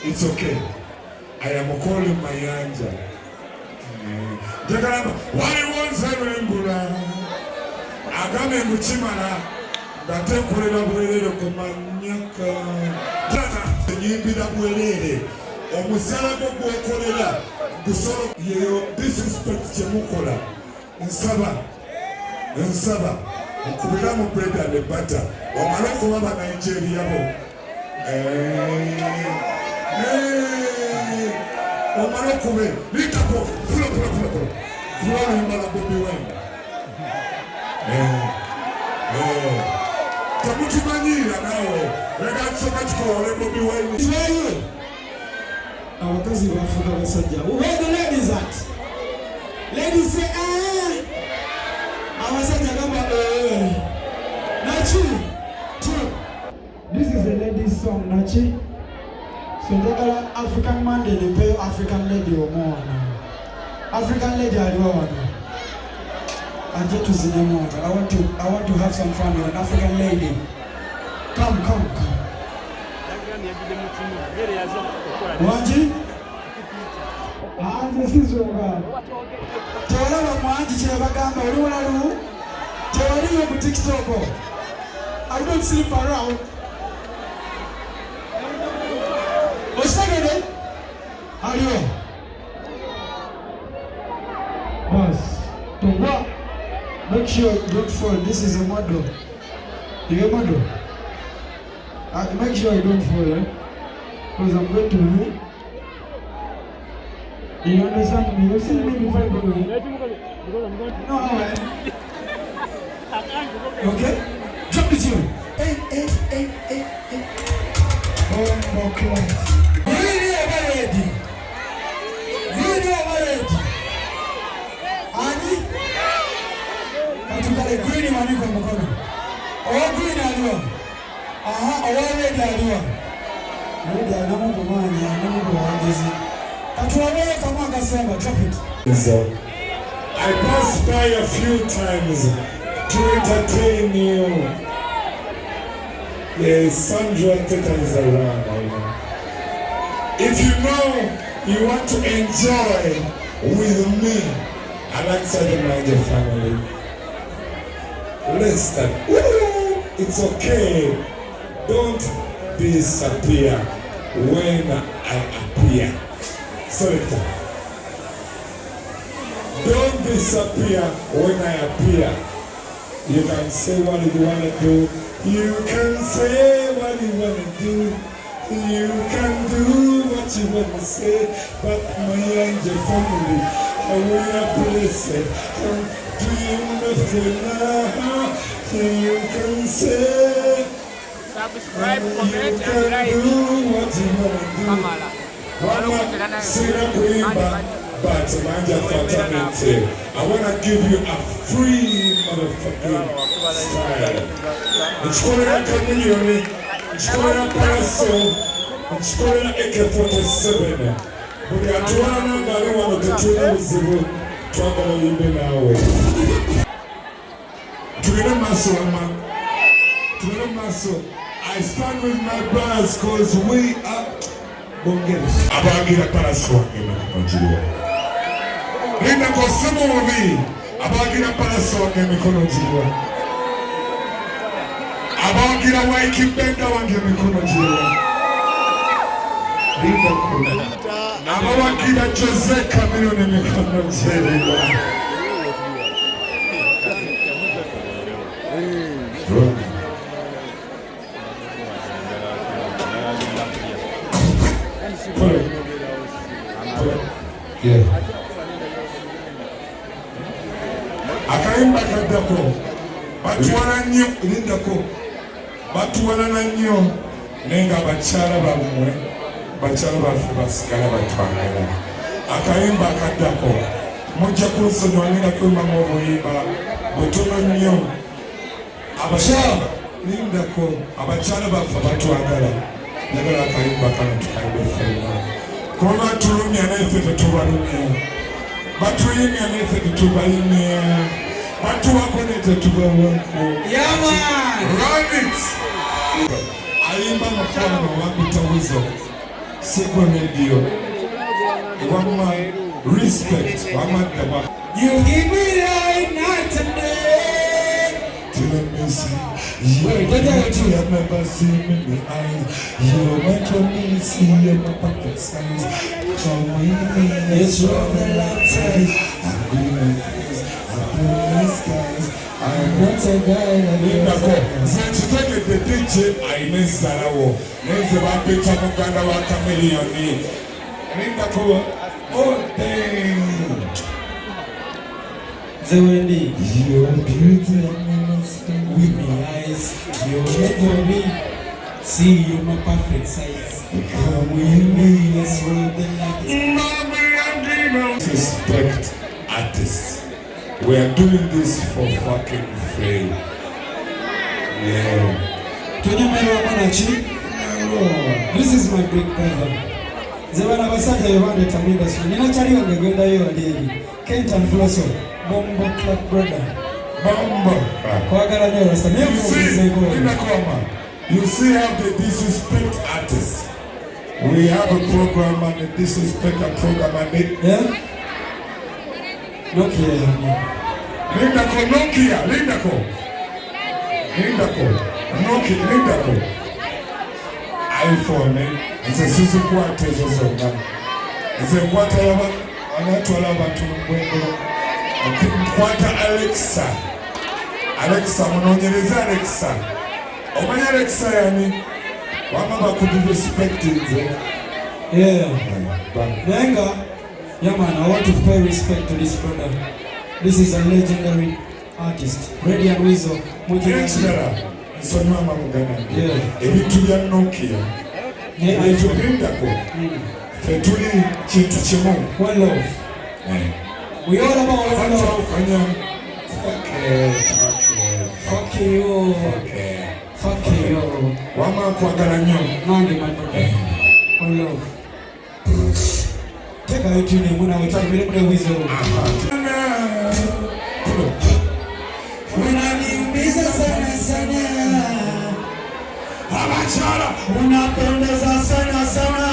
It's okay. I am calling Mayanja. Jakaramba, why won't Wembula? Agame Muchimana, that temporary Webulagira Komanyaka. Jana, Yibida Webulagira, or Musala Bokola, Busoro, disrespect Jamukola, and Saba, Kubiramu bread and the butter, or Maroko Nigeria. Omanokube, Likapo, Flo, Bobi Wine. Tamutimanyira nawe, ragazzo kachikole Bobi Wine. Israel. Abakazi bafuka basajja. Where the ladies at? Ladies say abasajja gamba Nachi. This is a ladies song, Nachi. So the African man they pay African lady or more. African lady I don't. I get to see them more. I want to have some fun with an African lady. Come. Wanji? This is over. Tewala mwanji chebagamba olula lu. Tewali yo TikTok. I don't sleep around. What's that? How are you? Boss, to what? Make sure you don't fall. This is a model. You a model? Make sure you don't fall, because I'm going to move. You understand me? You've seen me before I go away. No, okay? Jump with you. Hey. Oh, more class. Really ready. Ani? Katukale green mani kwa mkono. Green aliwa. Ready aliwa. Ready anamu kumanya, anamu kuwangezi. Katuwawe kama akasema, drop it. So, I passed by a few times to entertain you. Yes, Sandra Teta is around, I know. If you know you want to enjoy with me alongside my family, let's start. It's okay. Don't disappear when I appear. Sorry. Don't disappear when I appear. You can say what you want to do. You can say what you want to do. You can do what you want to say. But my angel family, we are blessed. Do you nothing now? You can say. Subscribe, comment, and like. You can do what you want to do. Mama, Sina but Manja Fatality, I want to give you a free motherfucking style. It's calling a chameleon, it's calling a parasol, it's calling an AK-47. But they are trying to one of the two trouble even now. To the muscle, I stand with my brothers because we are Bongers. Abagira parasol in Nigeria. Linda Kosemo Mobi, Abagira Parasol and Mikonojiwa. Abagira Waiki Benda and Mikonojiwa. Linda Kona. Abagira Jose Camino and Mikonojiwa. Yeah. Akaimba kadako batuwana nnyo lindako batuwana nnyo nenga bakyala bamwe bakyala baffe basigala batwagala akaimba kadako mujja kunsonyiwa nina kwimba mu obuyimba butono nnyo abakyala lindako abakyala baffe batwagala njagala akaimba kano tukaimbe ffenna kuba batulumya naffe tetubalumya batuyimya naffe tetubayimya Batu wako nete tuweweko. Yaman! Run it! Aimba mfano wabita Weasel. Seko Radio. Wama respect. Wama daba. You give me life night and day. Till I miss you. You have never seen me in the eyes. You went to me, see my pocket size. Come with me, It's from the lifetime. I'm doing this. I'm doing this, guys. I'm not a guy like Linda ko, zinchiteke the DJ ainesara wo. Neze bapita muganda wa chameleone. Linda ko, oh dang. Zewendi, Your beauty with my eyes, you never me. See you my perfect size. Come with me, let's roll the lights. Respect artists. We are doing this for fucking free. Yeah. This is my big brother. Zebana basajja yobande tamida so. Nina chali wangegenda yo ndiri. Kent and Flosso. Bombo Club brother. Bombo. Kwagala nyo rasta. You see how they disrespect artists. We have a program and they disrespect a program and they... Yeah? Nokia. Linda ko. iPhone, it's a Suzuki Quarters or something. It's a quarter anatwala abantu mbwendo. Quarter Alexa, munonyereza Alexa. Omanya Alexa yani, wamaba kudu respect nze. Yeah. Nenga, yeah man, I want to pay respect to this brother. This is a legendary artist. Ready and Weasel Mayanja. Nsonyiwa amagana. Yeah. Ebintu bya Nokia. Yeah, I Ebintu bindako. Ffe tuli kintu kimu. one love. We all about one love. Fuck you. Fuck you. Wama kwagala nnyo. Nandi my brother. One love. Take a tune in when I was talking with Weasel. Unaniumiza sana sana. Abachala. Unapendeza sana sana.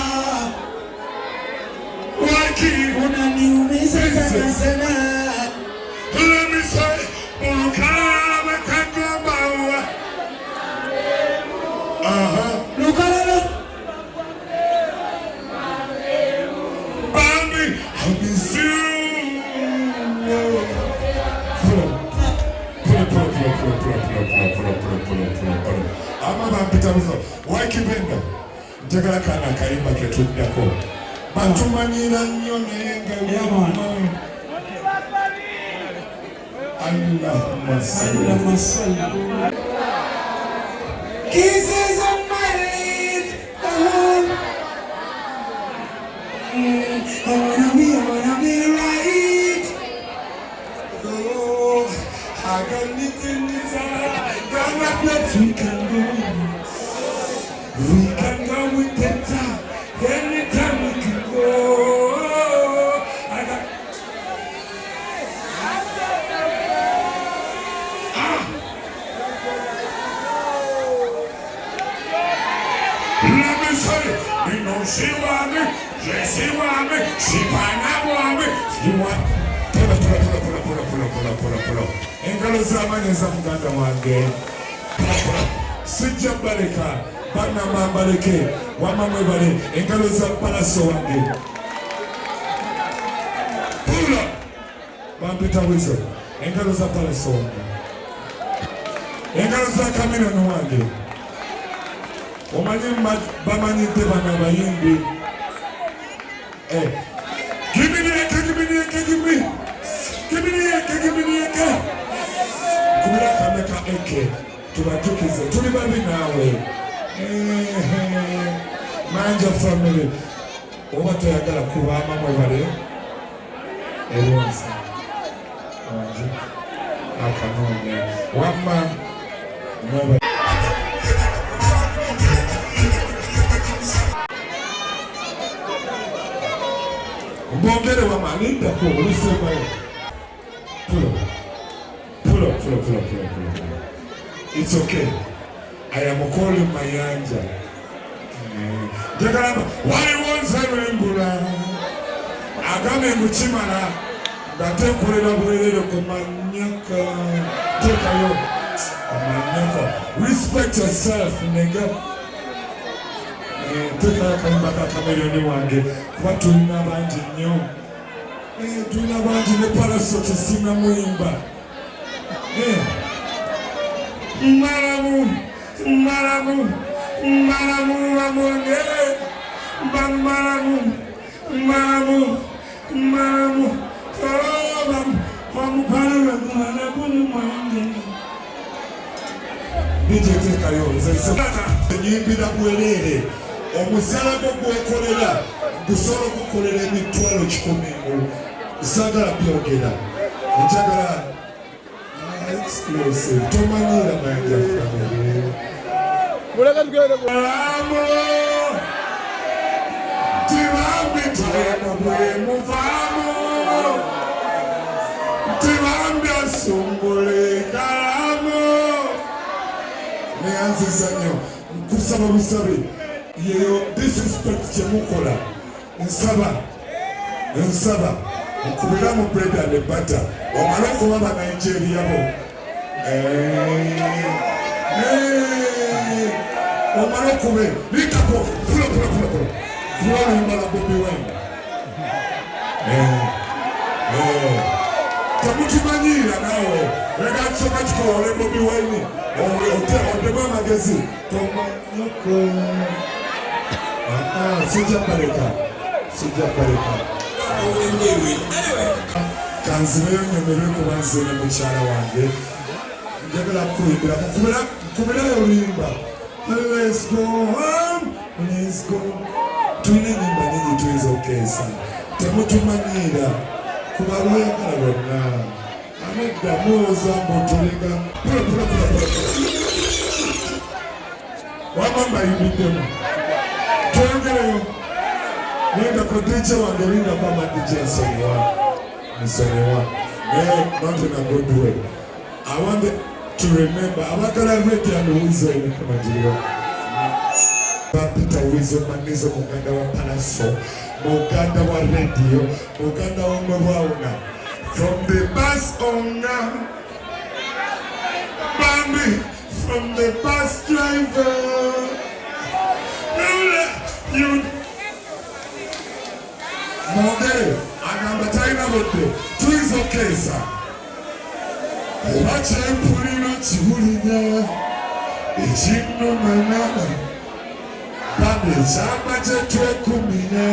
Waki. Unaniumiza sana sana. Let me say, ukama kakobawa. Lukalala. Bambi, I miss you. Wakipenda njagala kana kayimba ketuddako bantumanyira nnyo naye nga Allahumma salli. Kisses on my lips. I wanna be right. Oh, I got nothing inside. Got nothing. We can go with better. Anytime we can go. I got. Let me say, you know she want me, she want me, she want me, she want. Pull up. Engalo zamani za mganda wange. Sijja baleka, bana mambaleke, wamamwe bale, engalo za palaso wange. Pull up. Bampita Weasel, engalo za palaso wange. Engalo za kamino wange. Omanyi bamanyite bana bayimbi. Give me the Kubira kameka eke. Tubatukize. Tuli babi nawe. Manja family. Oba toyagala kubama mwebale. Ewonsa. Awanji. Akanone. Wama. Mwebale. Mbongere wama. Linda ko. Ulisema yo. Pull up. It's okay. I am calling Mayanja. Jagalamba, waliwo nze mbula agambe mukimala nga tekolera bwerere ku manyaka tekayo amanyaka. Respect yourself nigga. Tekayo akayimba ka Chameleone wange kuba tulina bangi nnyo. Tulina bangi ne Parasoti sina muyimba. Malamu malamu malamu bamonge bamalamu malamu malamu bamupalula malamu mwange bijetekayo nyimbira bwerere omusalago gwokolera gusobola okukolera emitwalo 100 sagala byogera njagala exclusive tomanyira Mayanja family Muleka tugende Amo Tibambi tayema bwe muvamo Tibambi asumbule kalamo Neanziza nyo kusaba busabe yeyo disrespect chemukola nsaba nkubira mu bread and butter omaloko baba Nigeria bo omaloko be likako pulo Webulagira Bobi wine tamutumanyira nawe rega so much ko Bobi wine odema magazine tomanyoko sijapareka kanzibe nyemere kubanzene mukyala wange njagala kuyimbira kubira yolimba let's go home let's go tulina enyimba nyingi tuyinza okukeesa temutumanyira kuba lweyagala lwonna amedda muwoza mbutuliga wamamba yimbiddemu twongereyo nindako DJ wange lindako amadj nsonyiwa not in a good way. I want to remember abagala radio and Weasel Mayanja Peter Weasel Manizo muganda wa Palaso muganda wa radio muganda wa Mwauna from the bus owner Bambi from the bus driver you Mogere anambatayina bodde tuizo kesa wache mpuliro kibulinya ekinnumana Bambi ekyama kyetwekumina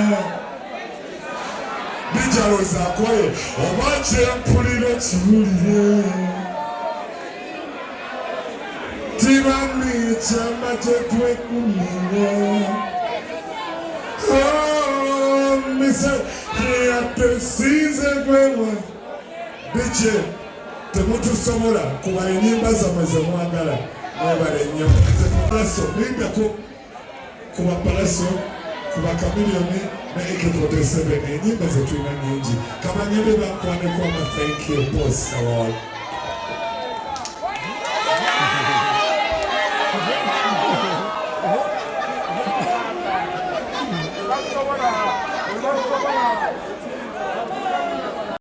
bijalozakoye owache mpuliro kibulire tibambi ekyama kyetwekumina yatesize gwewa bice temutusobola kuba enyimba zammwe zemwagala mwebale nnyo Palaso lindako kuba Palaso kuba Chameleone ne AK47 enyimba zetulina nyingi kabanyende bakwaneko ama thank you boss award